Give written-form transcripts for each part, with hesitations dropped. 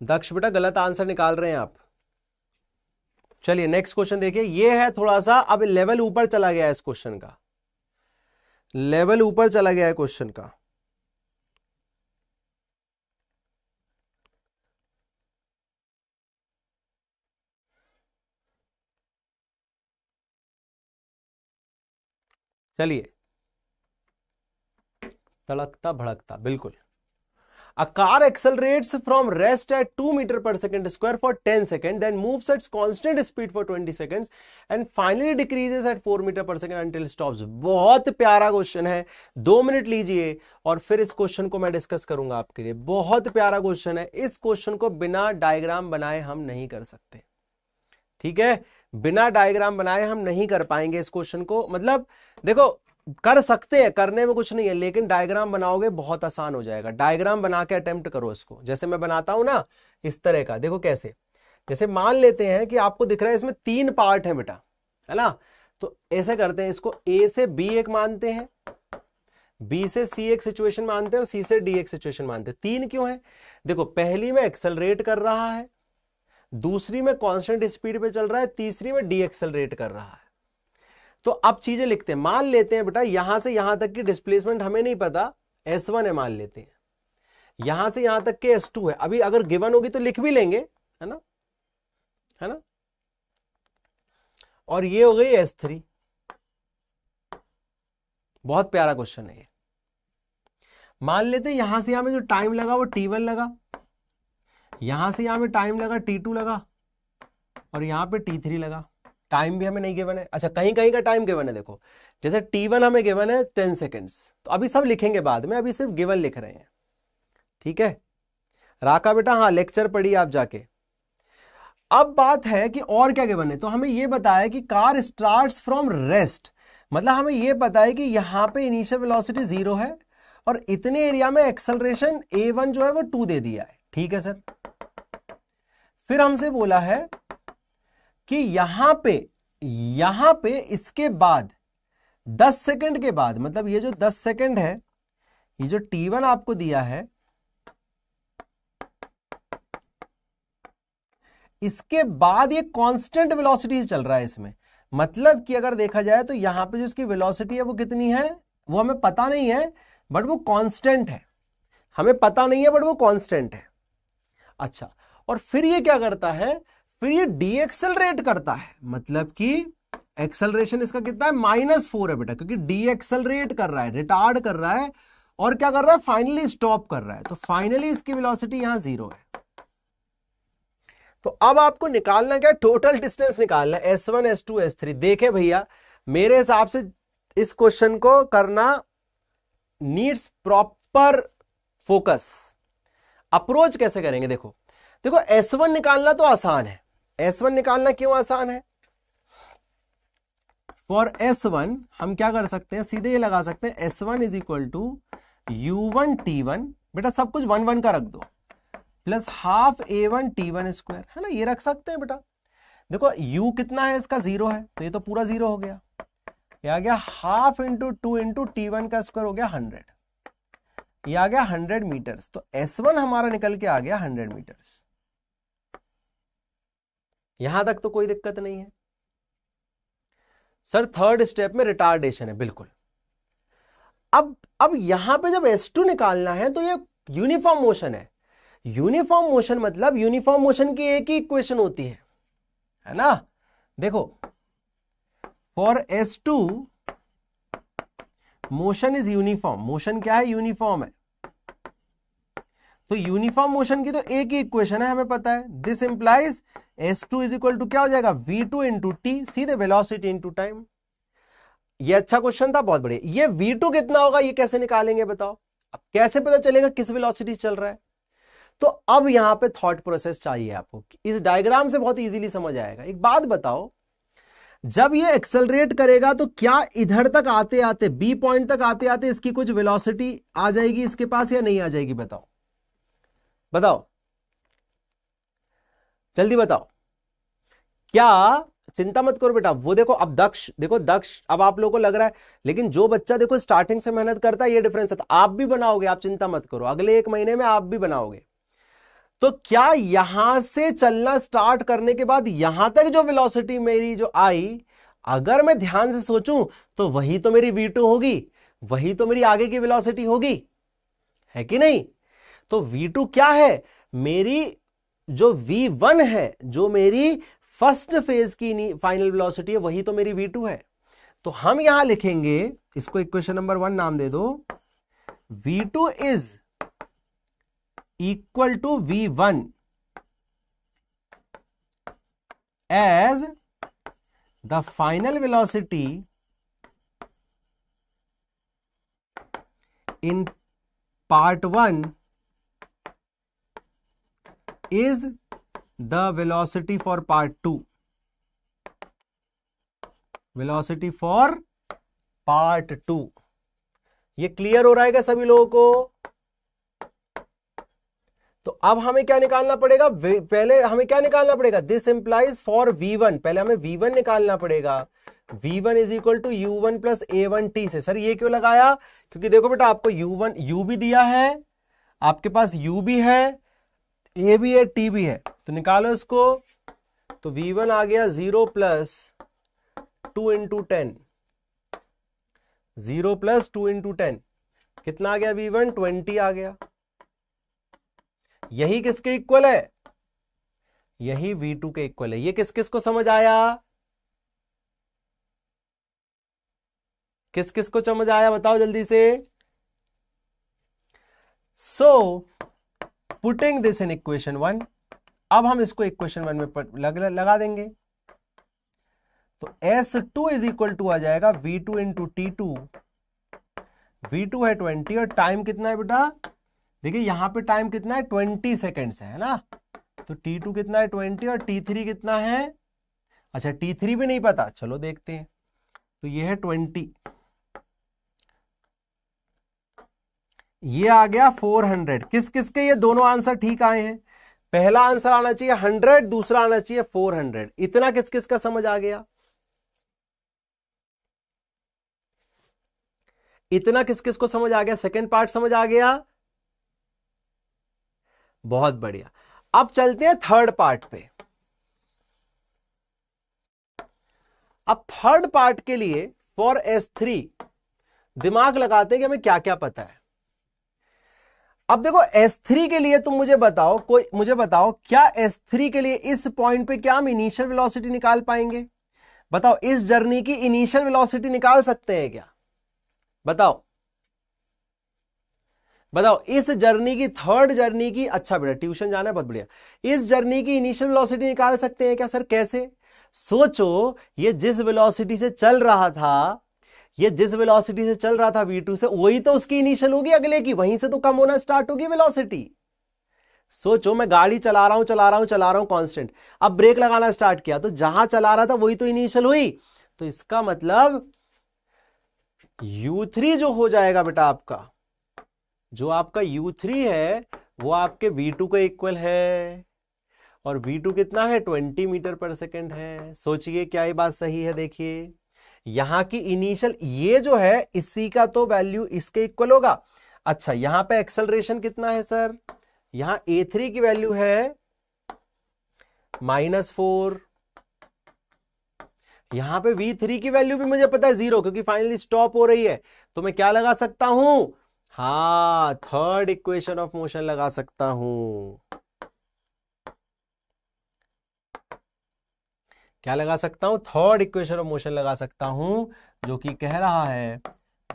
दक्ष बेटा गलत आंसर निकाल रहे हैं आप। चलिए नेक्स्ट क्वेश्चन देखिए, ये है थोड़ा सा, अब लेवल ऊपर चला गया है इस क्वेश्चन का, लेवल ऊपर चला गया है क्वेश्चन का। चलिए, तड़कता भड़कता, बिल्कुल। A car accelerates from rest at 2 meter per second square for 10 seconds, then moves at constant speed for 20 seconds and finally decreases at 4 meter per second until stops। बहुत प्यारा क्वेश्चन है, 2 मिनट लीजिए और फिर इस क्वेश्चन को मैं discuss करूंगा आपके लिए। बहुत प्यारा क्वेश्चन है, इस क्वेश्चन को बिना डायग्राम बनाए हम नहीं कर सकते, ठीक है? बिना डायग्राम बनाए हम नहीं कर पाएंगे इस क्वेश्चन को। मतलब देखो, कर सकते हैं, करने में कुछ नहीं है, लेकिन डायग्राम बनाओगे बहुत आसान हो जाएगा। डायग्राम बना के अटेम्प्ट करो इसको, जैसे मैं बनाता हूं ना इस तरह का। देखो कैसे, जैसे मान लेते हैं कि आपको दिख रहा है इसमें 3 पार्ट है बेटा, है ना? तो ऐसे करते हैं, इसको ए से बी एक मानते हैं, बी से सी एक सिचुएशन मानते हैं और सी से डी एक सिचुएशन मानते हैं। 3 क्यों है? देखो, पहली में एक्सेलरेट कर रहा है, दूसरी में कांस्टेंट स्पीड पे चल रहा है, तीसरी में डी एक्सेलरेट कर रहा है। तो अब चीजें लिखते हैं, मान लेते हैं बेटा यहां से यहां तक की डिस्प्लेसमेंट हमें नहीं पता, S1 है मान लेते हैं, यहां से यहां तक के S2 है। अभी अगर गिवन होगी तो लिख भी लेंगे, है ना, है ना? और ये हो गई S3। बहुत प्यारा क्वेश्चन है ये। मान लेते हैं यहां से यहां में जो टाइम लगा वो T1 लगा, यहां से यहां में टाइम लगा T2 लगा, और यहां पे T3 लगा। टाइम भी हमें नहीं गिवन है, अच्छा कहीं कहीं का टाइम गिवन है। देखो जैसे T1 हमें गिवन है 10 सेकेंड्स, तो अभी सब लिखेंगे बाद में, अभी सिर्फ गिवन लिख रहे हैं, ठीक है? राका बेटा हाँ, लेक्चर पढ़िए आप जाके। अब बात है कि और क्या गिवन है, तो हमें यह बताया कि कार स्टार्ट्स फ्रॉम रेस्ट, मतलब हमें यह पता है कि यहां पे इनिशियल वेलोसिटी 0 है और इतने एरिया में एक्सेलरेशन A1 जो है वो 2 दे दिया है, ठीक है सर? फिर हमसे बोला है कि यहां पे इसके बाद 10 सेकंड के बाद, मतलब ये जो 10 सेकंड है, ये जो T1 आपको दिया है, इसके बाद ये कांस्टेंट वेलोसिटी से चल रहा है इसमें। मतलब कि अगर देखा जाए तो यहां पे जो इसकी वेलोसिटी है वो कितनी है वो हमें पता नहीं है, बट वो कांस्टेंट है। हमें पता नहीं है बट वो कांस्टेंट है। अच्छा, और फिर ये क्या करता है, फिर ये डीएक्सेलरेट करता है, मतलब कि एक्सेलरेशन इसका कितना है, -4 है बेटा, क्योंकि डीएक्सेलरेट कर रहा है, रिटार्ड कर रहा है, और क्या कर रहा है, फाइनली स्टॉप कर रहा है। तो फाइनली इसकी वेलोसिटी यहां 0 है। तो अब आपको निकालना क्या, टोटल डिस्टेंस निकालना है, S1 S2 S3। देखे भैया, मेरे हिसाब से इस क्वेश्चन को करना नीड्स प्रॉपर फोकस। अप्रोच कैसे करेंगे, देखो देखो S1 निकालना तो आसान है। S1 निकालना क्यों आसान है? फॉर S1 हम क्या कर सकते हैं, सीधे ये लगा सकते हैं, S1 is equal to U1 T1, बेटा सब कुछ 1 1 का रख दो, plus half A1 T1 square, है ना? ये रख सकते हैं बेटा। देखो U कितना है इसका, 0 है, तो ये तो पूरा 0 हो गया। ये आ गया हाफ इंटू 2 इंटू T1 का स्क्वायर हो गया 100, ये आ गया 100 मीटर्स। तो S1 हमारा निकल के आ गया 100 मीटर्स। यहां तक तो कोई दिक्कत नहीं है सर। थर्ड स्टेप में रिटार्डेशन है, बिल्कुल। अब यहां पे जब S2 निकालना है तो ये यूनिफॉर्म मोशन है। यूनिफॉर्म मोशन मतलब यूनिफॉर्म मोशन की एक ही इक्वेशन होती है ना? देखो for S2 motion is uniform, motion क्या है, यूनिफॉर्म है। तो यूनिफॉर्म मोशन की तो एक ही इक्वेशन है, हमें पता है। This implies S2 is equal to क्या हो जाएगा, V2 इंटू टी, सीधे वेलोसिटी इंटू टाइम। ये अच्छा क्वेश्चन था, बहुत बढ़िया। ये V2 कितना होगा ये कैसे निकालेंगे बताओ? अब कैसे पता चलेगा किस वेलोसिटी चल रहा है? तो अब यहां पे थॉट प्रोसेस चाहिए आपको, इस डायग्राम से बहुत इजीली समझ आएगा। एक बात बताओ, जब ये एक्सेलरेट करेगा तो क्या इधर तक आते आते, बी पॉइंट तक आते आते इसकी कुछ वेलोसिटी आ जाएगी इसके पास या नहीं आ जाएगी? बताओ बताओ, जल्दी बताओ। क्या, चिंता मत करो बेटा, वो देखो अब दक्ष, देखो दक्ष, अब आप लोगों को लग रहा है, लेकिन जो बच्चा देखो स्टार्टिंग से मेहनत करता है ये डिफरेंस है। तो आप भी बनाओगे, आप चिंता मत करो, अगले 1 महीने में आप भी बनाओगे। तो क्या यहां से चलना स्टार्ट करने के बाद यहां तक जो वेलोसिटी मेरी जो आई, अगर मैं ध्यान से सोचूं तो वही तो मेरी v2 होगी, वही तो मेरी आगे की वेलोसिटी होगी, है कि नहीं? तो v2 क्या है? मेरी जो v1 है, जो मेरी फर्स्ट फेज की फाइनल वेलोसिटी है, वही तो मेरी v2 है। तो हम यहां लिखेंगे, इसको इक्वेशन नंबर 1 नाम दे दो, v2 is equal to v1 as the final velocity in part 1 is the velocity for part 2, velocity for part 2। ये क्लियर हो रहा है क्या सभी लोगों को? तो अब हमें क्या निकालना पड़ेगा? पहले हमें क्या निकालना पड़ेगा? दिस इंप्लाइज फॉर v1, पहले हमें v1 निकालना पड़ेगा। v1 is equal to u1 plus a1t से। सर ये क्यों लगाया? क्योंकि देखो बेटा, आपको u भी दिया है, आपके पास u भी है, a भी है, t भी है, तो निकालो इसको। तो v1 आ गया 0 प्लस 2 इंटू 10, 0 प्लस 2 इंटू 10, कितना आ गया? v1 20 आ गया। यही किसके इक्वल है? यही v2 के इक्वल है। ये किस किस को समझ आया? किस किस को समझ आया बताओ जल्दी से। So putting this in equation 1, अब हम इसको इक्वेशन 1 में लगा देंगे। तो S2 इज इक्वल टू आ जाएगा v2 इंटू T2, v2 है 20 और टाइम कितना है बेटा? देखिए यहां पे टाइम कितना है? 20 सेकेंड्स है ना। तो T2 कितना है? 20 और T3 कितना है? अच्छा T3 भी नहीं पता, चलो देखते हैं। तो ये है 20, ये आ गया 400। किस किस के ये दोनों आंसर ठीक आए हैं? पहला आंसर आना चाहिए 100, दूसरा आना चाहिए 400। इतना किस किस का समझ आ गया? इतना किस किस को समझ आ गया? सेकंड पार्ट समझ आ गया? बहुत बढ़िया। अब चलते हैं थर्ड पार्ट पे। अब थर्ड पार्ट के लिए फॉर S3 दिमाग लगाते हैं कि हमें क्या क्या पता है। अब देखो S3 के लिए तुम मुझे बताओ, क्या S3 के लिए इस पॉइंट पे क्या हम इनिशियल वेलोसिटी निकाल पाएंगे? बताओ, इस जर्नी की इनिशियल वेलोसिटी निकाल सकते हैं क्या? बताओ बताओ, इस जर्नी की, थर्ड जर्नी की, अच्छा बेटा ट्यूशन जाना है, बहुत बढ़िया, इस जर्नी की इनिशियल वेलोसिटी निकाल सकते हैं क्या? सर कैसे? सोचो, ये जिस वेलोसिटी से चल रहा था, v2 से, वही तो उसकी इनिशियल होगी अगले की, वहीं से तो कम होना स्टार्ट होगी वेलोसिटी। सोचो, मैं गाड़ी चला रहा हूं कांस्टेंट, अब ब्रेक लगाना स्टार्ट किया तो जहां चला रहा था वही तो इनिशियल हुई। तो इसका मतलब u3 जो हो जाएगा बेटा आपका, जो आपका u3 है वो आपके v2 के इक्वल है, और v2 कितना है? 20 मीटर पर सेकेंड है। सोचिए क्या ये बात सही है? देखिए यहां की इनिशियल, ये जो है इसी का तो वैल्यू इसके इक्वल होगा। अच्छा यहां पे एक्सेलरेशन कितना है सर? यहां a3 की वैल्यू है -4, यहां पे v3 की वैल्यू भी मुझे पता है 0, क्योंकि फाइनली स्टॉप हो रही है। तो मैं क्या लगा सकता हूं? हाँ, थर्ड इक्वेशन ऑफ मोशन लगा सकता हूं। क्या लगा सकता हूं? थर्ड इक्वेशन ऑफ मोशन लगा सकता हूं, जो कि कह रहा है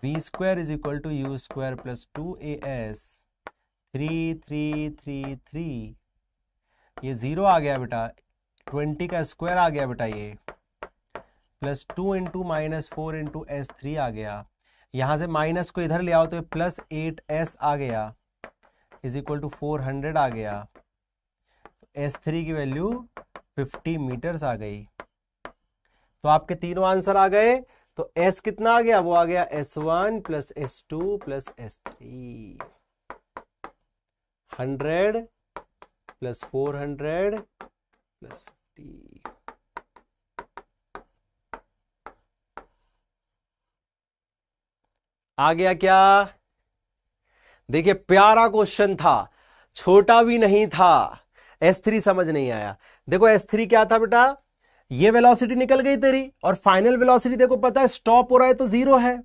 v² is equal to u² plus 2as 3 3 3 3। ये 0 आ गया बेटा, 20 का स्क्वायर आ गया बेटा, ये प्लस 2 इंटू -4 इंटू s3 आ गया। यहां से माइनस को इधर ले आओ तो ये प्लस 8s आ गया, इज इक्वल टू 400 आ गया। s3 की वैल्यू 50 मीटर्स आ गई। तो आपके तीनों आंसर आ गए। तो s कितना आ गया? वो आ गया s1 plus s2 plus s3, 100 plus 400 plus 50। आ गया क्या? देखिए प्यारा क्वेश्चन था, छोटा भी नहीं था। S3 समझ नहीं आया। देखो S3 क्या था बेटा, ये वेलोसिटी निकल गई तेरी, और फाइनल वेलोसिटी देखो पता है स्टॉप हो रहा है तो 0 है,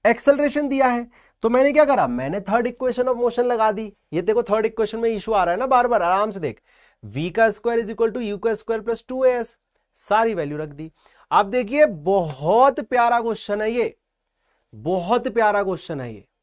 एक्सेलरेशन दिया है। तो मैंने क्या करा, मैंने थर्ड इक्वेशन ऑफ मोशन लगा दी। ये देखो थर्ड इक्वेशन में इशू आ रहा है ना बार बार, आराम से देख, v का square is equal to u का स्क्वायर प्लस 2as, सारी वैल्यू रख दी। आप देखिए बहुत प्यारा क्वेश्चन है ये, बहुत प्यारा क्वेश्चन है ये।